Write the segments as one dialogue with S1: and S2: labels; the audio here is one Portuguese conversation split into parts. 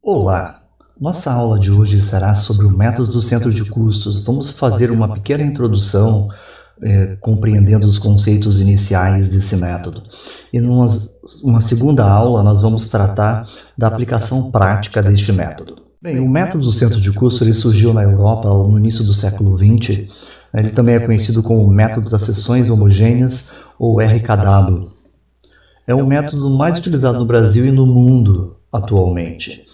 S1: Olá! Nossa aula de hoje será sobre o método do centro de custos. Vamos fazer uma pequena introdução, compreendendo os conceitos iniciais desse método. E numa segunda aula, nós vamos tratar da aplicação prática deste método. Bem, o método do centro de custos ele surgiu na Europa no início do século XX. Ele também é conhecido como método das seções homogêneas, ou RKW. É o método mais utilizado no Brasil e no mundo atualmente.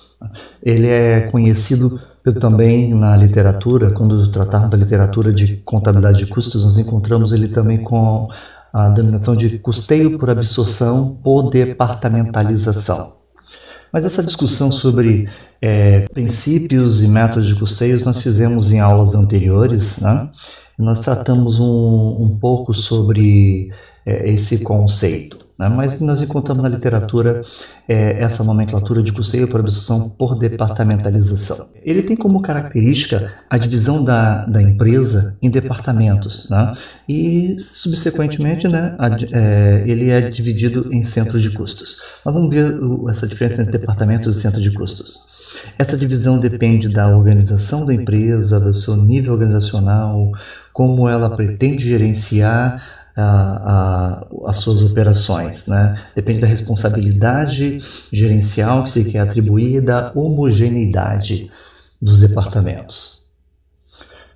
S1: Ele é conhecido também na literatura. Quando tratarmos da literatura de contabilidade de custos, nós encontramos ele também com a denominação de custeio por absorção por departamentalização. Mas essa discussão sobre princípios e métodos de custeios nós fizemos em aulas anteriores, né? Nós tratamos um pouco sobre esse conceito. Mas nós encontramos na literatura essa nomenclatura de custeio por absorção por departamentalização. Ele tem como característica a divisão da empresa em departamentos, né? E, subsequentemente, né, ele é dividido em centros de custos. Nós vamos ver essa diferença entre departamentos e centros de custos. Essa divisão depende da organização da empresa, do seu nível organizacional, como ela pretende gerenciar as suas operações, né? Depende da responsabilidade gerencial que se quer atribuir e da homogeneidade dos departamentos.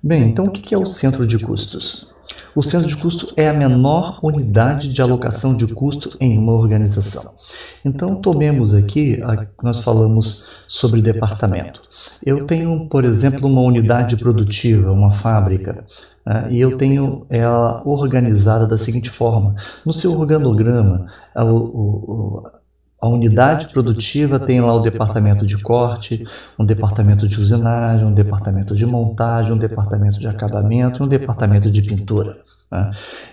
S1: Bem, então o que é o centro de custos? O centro de custo é a menor unidade de alocação de custo em uma organização. Então, tomemos aqui, nós falamos sobre departamento. Eu tenho, por exemplo, uma unidade produtiva, uma fábrica, e eu tenho ela organizada da seguinte forma. No seu organograma, a unidade produtiva tem lá o departamento de corte, um departamento de usinagem, um departamento de montagem, um departamento de acabamento e um departamento de pintura.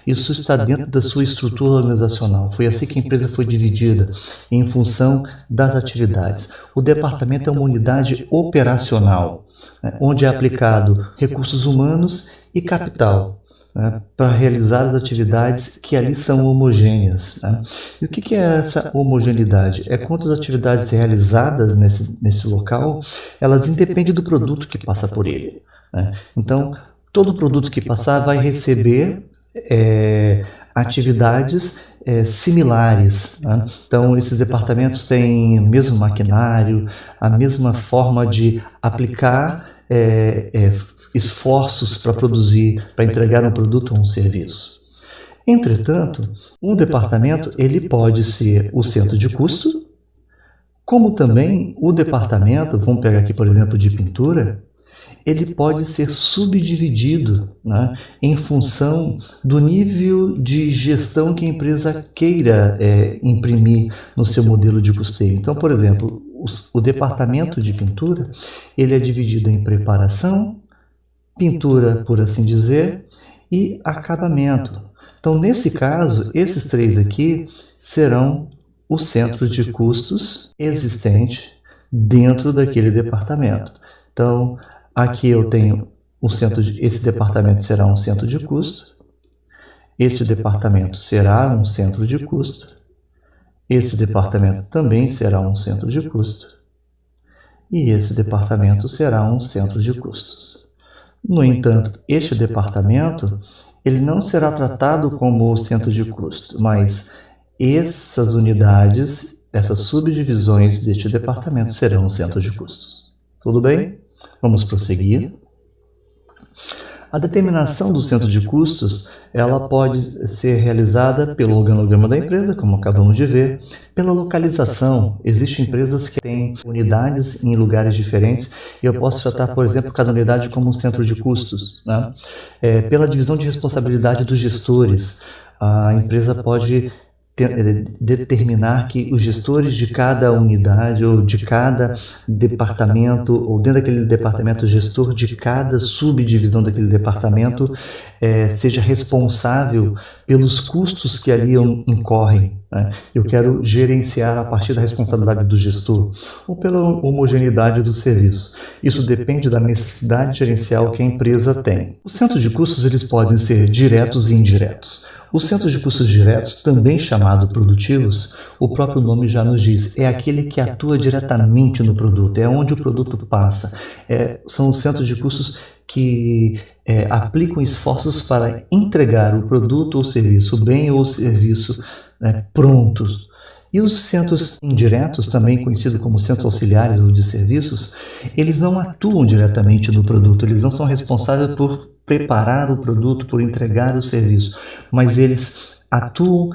S1: Isso está dentro da sua estrutura organizacional. Foi assim que a empresa foi dividida, em função das atividades. O departamento é uma unidade operacional, onde é aplicado recursos humanos e capital, para realizar as atividades que ali são homogêneas. E o que é essa homogeneidade? É quantas atividades realizadas nesse local, elas independem do produto que passa por ele. Então, todo produto que passar vai receber atividades similares. Então, esses departamentos têm o mesmo maquinário, a mesma forma de aplicar esforços para produzir, para entregar um produto ou um serviço. Entretanto, um departamento ele pode ser o centro de custo, como também o departamento, vamos pegar aqui por exemplo de pintura, ele pode ser subdividido, em função do nível de gestão que a empresa queira imprimir no seu modelo de custeio. Então, por exemplo, o departamento de pintura ele é dividido em preparação, pintura, por assim dizer, e acabamento. Então, nesse caso, esses três aqui serão o centro de custos existente dentro daquele departamento. Então, aqui eu tenho esse departamento será um centro de custo, este departamento será um centro de custo, esse departamento também será um centro de custo, e esse departamento será um centro de custos. No entanto, este departamento ele não será tratado como centro de custo, mas essas unidades, essas subdivisões deste departamento serão o centro de custos. Tudo bem? Vamos prosseguir. A determinação do centro de custos, ela pode ser realizada pelo organograma da empresa, como acabamos de ver, pela localização. Existem empresas que têm unidades em lugares diferentes e eu posso tratar, por exemplo, cada unidade como um centro de custos, pela divisão de responsabilidade dos gestores. A empresa pode determinar que os gestores de cada unidade ou de cada departamento, ou dentro daquele departamento, o gestor de cada subdivisão daquele departamento seja responsável pelos custos que ali incorrem né? Eu quero gerenciar a partir da responsabilidade do gestor ou pela homogeneidade do serviço. Isso depende da necessidade gerencial que a empresa tem. Os centros de custos eles podem ser diretos e indiretos. Os centros de custos diretos, também chamados produtivos, o próprio nome já nos diz, é aquele que atua diretamente no produto, é onde o produto passa. São os centros de custos que aplicam esforços para entregar o produto ou serviço, o bem ou o serviço prontos. E os centros indiretos, também conhecidos como centros auxiliares ou de serviços, eles não atuam diretamente no produto, eles não são responsáveis por preparar o produto, por entregar o serviço, mas eles atuam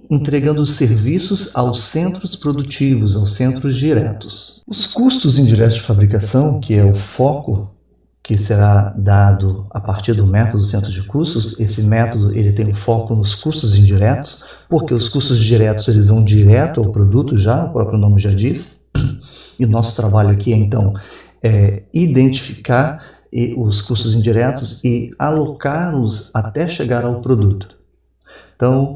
S1: entregando serviços aos centros produtivos, aos centros diretos. Os custos indiretos de fabricação, que é o foco que será dado a partir do método centro de custos, esse método ele tem um foco nos custos indiretos, porque os custos diretos eles vão direto ao produto, já o próprio nome já diz, e o nosso trabalho aqui é então identificar os custos indiretos e alocá-los até chegar ao produto. Então,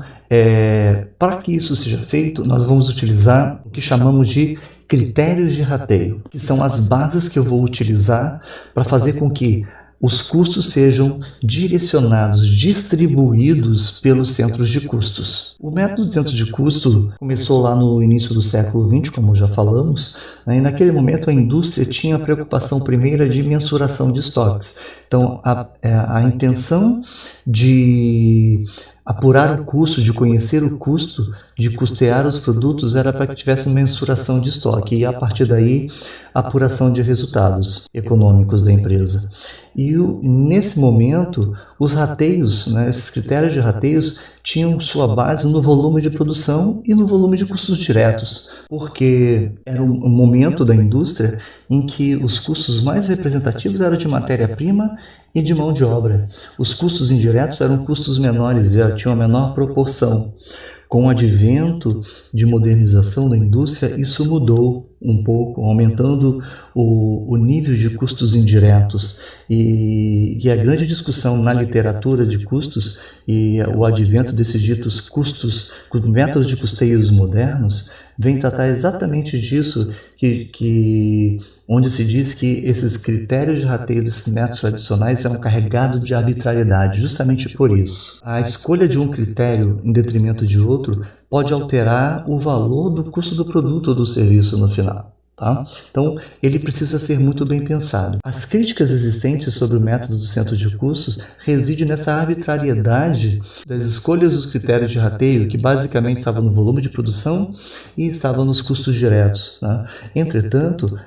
S1: para que isso seja feito, nós vamos utilizar o que chamamos de critérios de rateio, que são as bases que eu vou utilizar para fazer com que os custos sejam direcionados, distribuídos pelos centros de custos. O método de centro de custo começou lá no início do século XX, como já falamos, e naquele momento a indústria tinha a preocupação primeira de mensuração de estoques. Então, a intenção de apurar o custo, de conhecer o custo, de custear os produtos era para que tivesse mensuração de estoque e, a partir daí, apuração de resultados econômicos da empresa. E nesse momento, os rateios, esses critérios de rateios, tinham sua base no volume de produção e no volume de custos diretos, porque era um momento da indústria em que os custos mais representativos eram de matéria-prima e de mão de obra. Os custos indiretos eram custos menores, já tinham a menor proporção. Com o advento de modernização da indústria, isso mudou um pouco, aumentando o nível de custos indiretos. E a grande discussão na literatura de custos e o advento desses ditos custos, métodos de custeios modernos, vem tratar exatamente disso, onde se diz que esses critérios de rateio desses métodos tradicionais são carregados de arbitrariedade, justamente por isso. A escolha de um critério em detrimento de outro pode alterar o valor do custo do produto ou do serviço no final. Tá? Então, ele precisa ser muito bem pensado. As críticas existentes sobre o método do centro de custos residem nessa arbitrariedade das escolhas dos critérios de rateio, que basicamente estavam no volume de produção e estavam nos custos diretos. Né? Entretanto,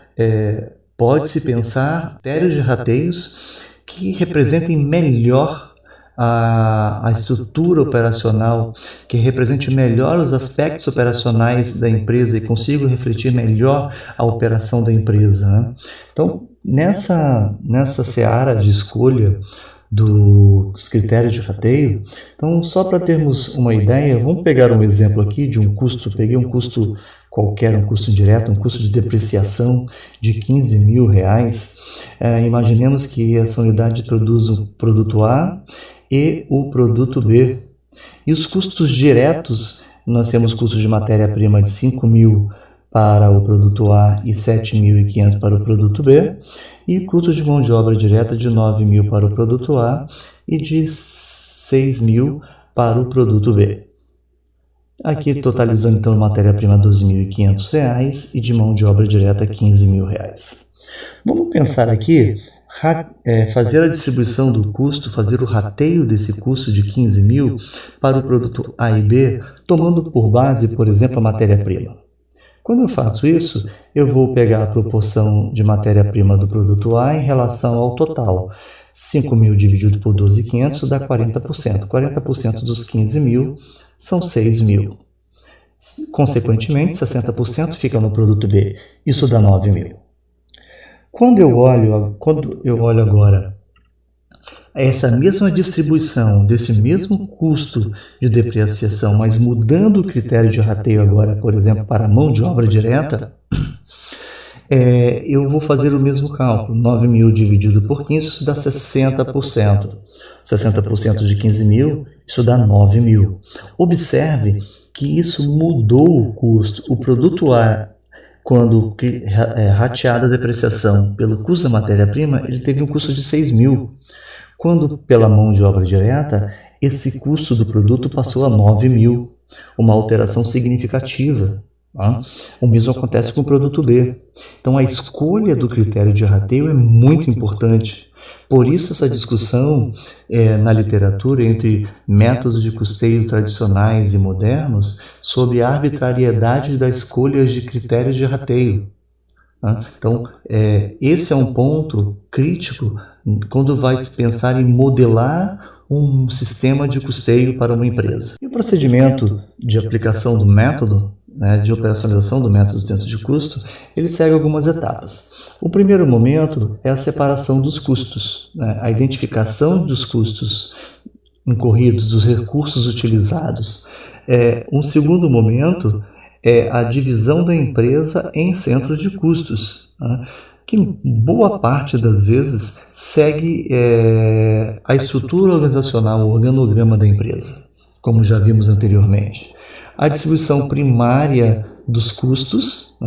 S1: pode-se pensar critérios de rateios que representem melhor a estrutura operacional, que represente melhor os aspectos operacionais da empresa e consiga refletir melhor a operação da empresa. Né? Então, nessa seara de escolha dos critérios de rateio, então, só para termos uma ideia, vamos pegar um exemplo aqui de um custo, peguei um custo qualquer, um custo direto, um custo de depreciação de R$15.000. Imaginemos que essa unidade produz o produto A e o produto B. E os custos diretos, nós temos custos de matéria-prima de R$5.000 para o produto A e R$7.500 para o produto B, e custos de mão de obra direta de R$9.000 para o produto A e de R$6.000 para o produto B. Aqui totalizando então matéria-prima R$12.500 e de mão de obra direta R$15.000. Vamos pensar aqui, fazer a distribuição do custo, fazer o rateio desse custo de R$15.000 para o produto A e B, tomando por base, por exemplo, a matéria-prima. Quando eu faço isso, eu vou pegar a proporção de matéria-prima do produto A em relação ao total. 5.000 dividido por 12.500 dá 40%. 40% dos 15.000 são 6.000. Consequentemente, 60% fica no produto B. Isso dá 9.000. Quando eu olho agora essa mesma distribuição desse mesmo custo de depreciação, mas mudando o critério de rateio agora, por exemplo, para a mão de obra direta, eu vou fazer o mesmo cálculo. 9.000 dividido por 15, isso dá 60%. 60% de 15.000, isso dá 9.000. Observe que isso mudou o custo. O produto A, quando rateado a depreciação pelo custo da matéria-prima, ele teve um custo de 6 mil. Quando pela mão de obra direta, esse custo do produto passou a 9 mil, uma alteração significativa. Tá? O mesmo acontece com o produto B. Então, a escolha do critério de rateio é muito importante. Por isso, essa discussão na literatura entre métodos de custeio tradicionais e modernos sobre a arbitrariedade das escolhas de critérios de rateio. Tá? Então, esse é um ponto crítico quando vai se pensar em modelar um sistema de custeio para uma empresa. E o procedimento de aplicação do método, de operacionalização do método de centro de custo, ele segue algumas etapas. O primeiro momento é a separação dos custos, a identificação dos custos incorridos, dos recursos utilizados. Um segundo momento é a divisão da empresa em centros de custos, que boa parte das vezes segue a estrutura organizacional, o organograma da empresa, como já vimos anteriormente. A distribuição primária dos custos,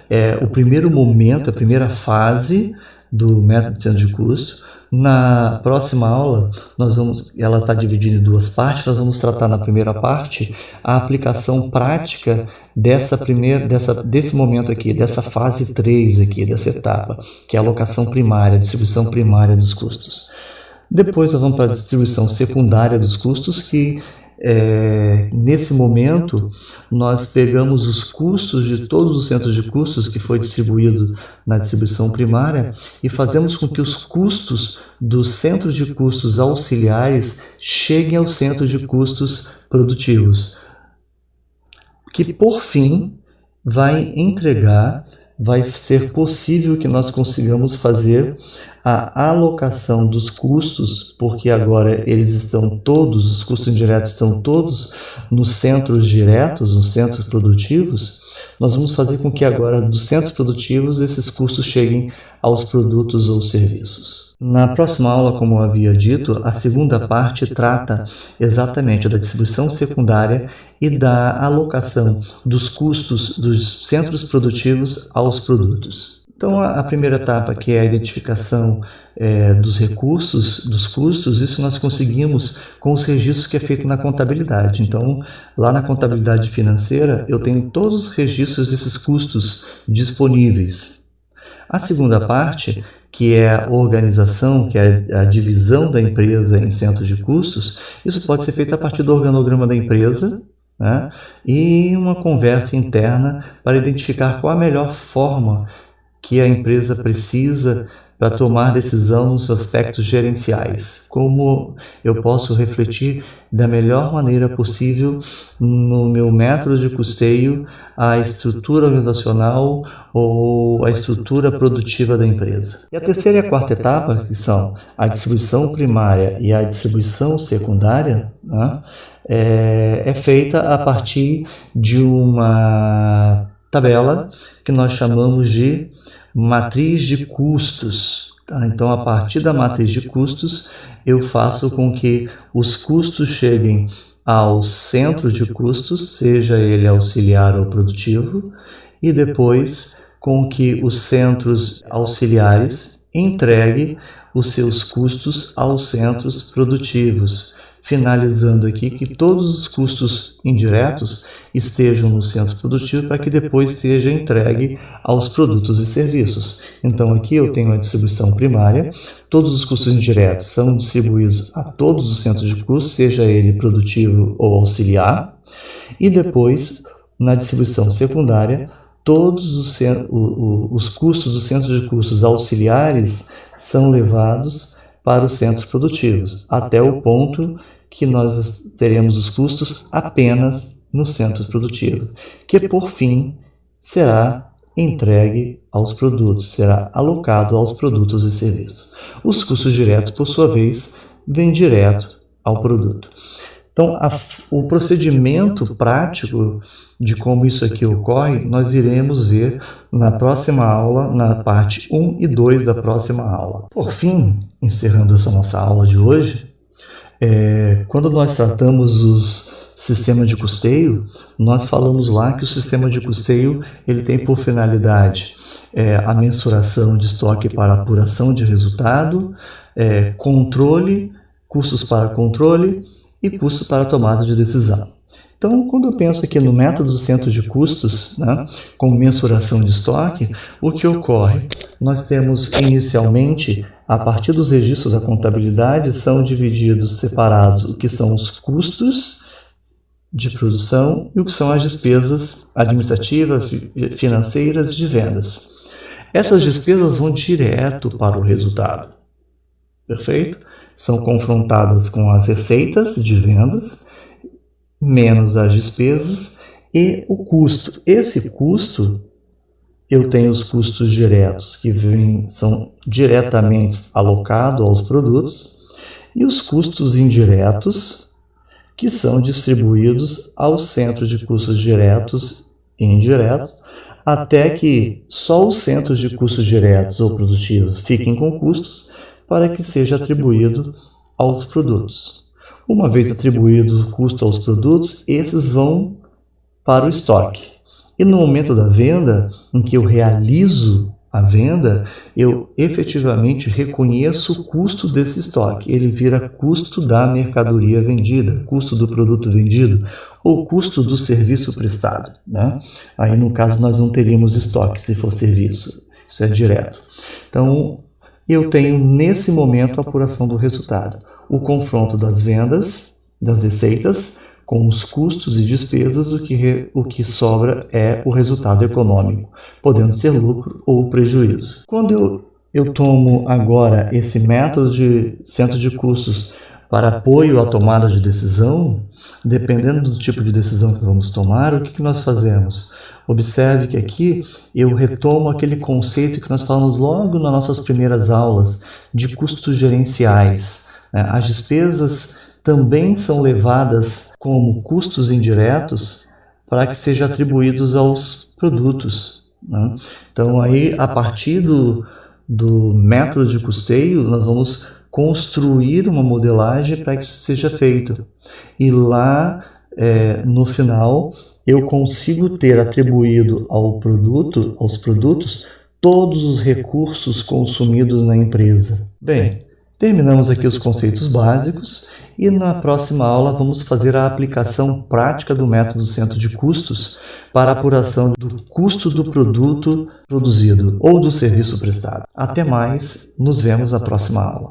S1: é o primeiro momento, a primeira fase do método de centro de custo. Na próxima aula, ela está dividida em duas partes. Nós vamos tratar na primeira parte a aplicação prática desse momento aqui, dessa fase 3 aqui, dessa etapa, que é a alocação primária, a distribuição primária dos custos. Depois nós vamos para a distribuição secundária dos custos, que nesse momento nós pegamos os custos de todos os centros de custos que foi distribuído na distribuição primária e fazemos com que os custos dos centros de custos auxiliares cheguem aos centros de custos produtivos, que por fim vai ser possível que nós consigamos fazer a alocação dos custos, porque agora os custos indiretos estão todos nos centros diretos, nos centros produtivos. Nós vamos fazer com que agora dos centros produtivos esses custos cheguem aos produtos ou serviços. Na próxima aula, como eu havia dito, a segunda parte trata exatamente da distribuição secundária e da alocação dos custos dos centros produtivos aos produtos. Então, a primeira etapa, que é a identificação dos recursos, dos custos, isso nós conseguimos com os registros que é feito na contabilidade. Então, lá na contabilidade financeira, eu tenho todos os registros desses custos disponíveis. A segunda parte, que é a organização, que é a divisão da empresa em centros de custos, isso pode ser feito a partir do organograma da empresa, e uma conversa interna para identificar qual a melhor forma que a empresa precisa para tomar decisão nos aspectos gerenciais. Como eu posso refletir da melhor maneira possível no meu método de custeio a estrutura organizacional ou a estrutura produtiva da empresa. E a terceira e a quarta etapa, que são a distribuição primária e a distribuição secundária, é feita a partir de uma tabela que nós chamamos de matriz de custos. Então, a partir da matriz de custos, eu faço com que os custos cheguem ao centro de custos, seja ele auxiliar ou produtivo, e depois com que os centros auxiliares entreguem os seus custos aos centros produtivos, finalizando aqui que todos os custos indiretos estejam no centro produtivo para que depois seja entregue aos produtos e serviços. Então aqui eu tenho a distribuição primária, todos os custos indiretos são distribuídos a todos os centros de custos, seja ele produtivo ou auxiliar, e depois na distribuição secundária, todos os custos dos centros de custos auxiliares são levados para os centros produtivos, até o ponto que nós teremos os custos apenas no centro produtivo, que por fim será entregue aos produtos, será alocado aos produtos e serviços. Os custos diretos, por sua vez, vêm direto ao produto. Então, o procedimento prático de como isso aqui ocorre, nós iremos ver na próxima aula, na parte 1 e 2 da próxima aula. Por fim, encerrando essa nossa aula de hoje, Quando nós tratamos os sistemas de custeio, nós falamos lá que o sistema de custeio ele tem por finalidade a mensuração de estoque para apuração de resultado, controle, custos para controle e custos para tomada de decisão. Então, quando eu penso aqui no método do centro de custos, né, com mensuração de estoque, o que ocorre? Nós temos inicialmente, a partir dos registros da contabilidade, são divididos, separados, o que são os custos de produção e o que são as despesas administrativas, financeiras e de vendas. Essas despesas vão direto para o resultado, perfeito? São confrontadas com as receitas de vendas, menos as despesas e o custo. Esse custo, eu tenho os custos diretos que são diretamente alocados aos produtos e os custos indiretos que são distribuídos aos centros de custos diretos e indiretos, até que só os centros de custos diretos ou produtivos fiquem com custos para que seja atribuído aos produtos. Uma vez atribuído o custo aos produtos, esses vão para o estoque. E no momento da venda, em que eu realizo a venda, eu efetivamente reconheço o custo desse estoque. Ele vira custo da mercadoria vendida, custo do produto vendido ou custo do serviço prestado, né? Aí, no caso, nós não teríamos estoque se for serviço. Isso é direto. Então, eu tenho nesse momento a apuração do resultado. O confronto das vendas, das receitas, com os custos e despesas, o que sobra é o resultado econômico, podendo ser lucro ou prejuízo. Quando eu tomo agora esse método de centro de custos para apoio à tomada de decisão, dependendo do tipo de decisão que vamos tomar, o que nós fazemos? Observe que aqui eu retomo aquele conceito que nós falamos logo nas nossas primeiras aulas, de custos gerenciais. As despesas também são levadas como custos indiretos para que sejam atribuídos aos produtos, né? Então, aí, a partir do método de custeio, nós vamos construir uma modelagem para que isso seja feito. E lá, no final, eu consigo ter atribuído aos produtos, todos os recursos consumidos na empresa. Bem, terminamos aqui os conceitos básicos e na próxima aula vamos fazer a aplicação prática do método centro de custos para a apuração do custo do produto produzido ou do serviço prestado. Até mais, nos vemos na próxima aula.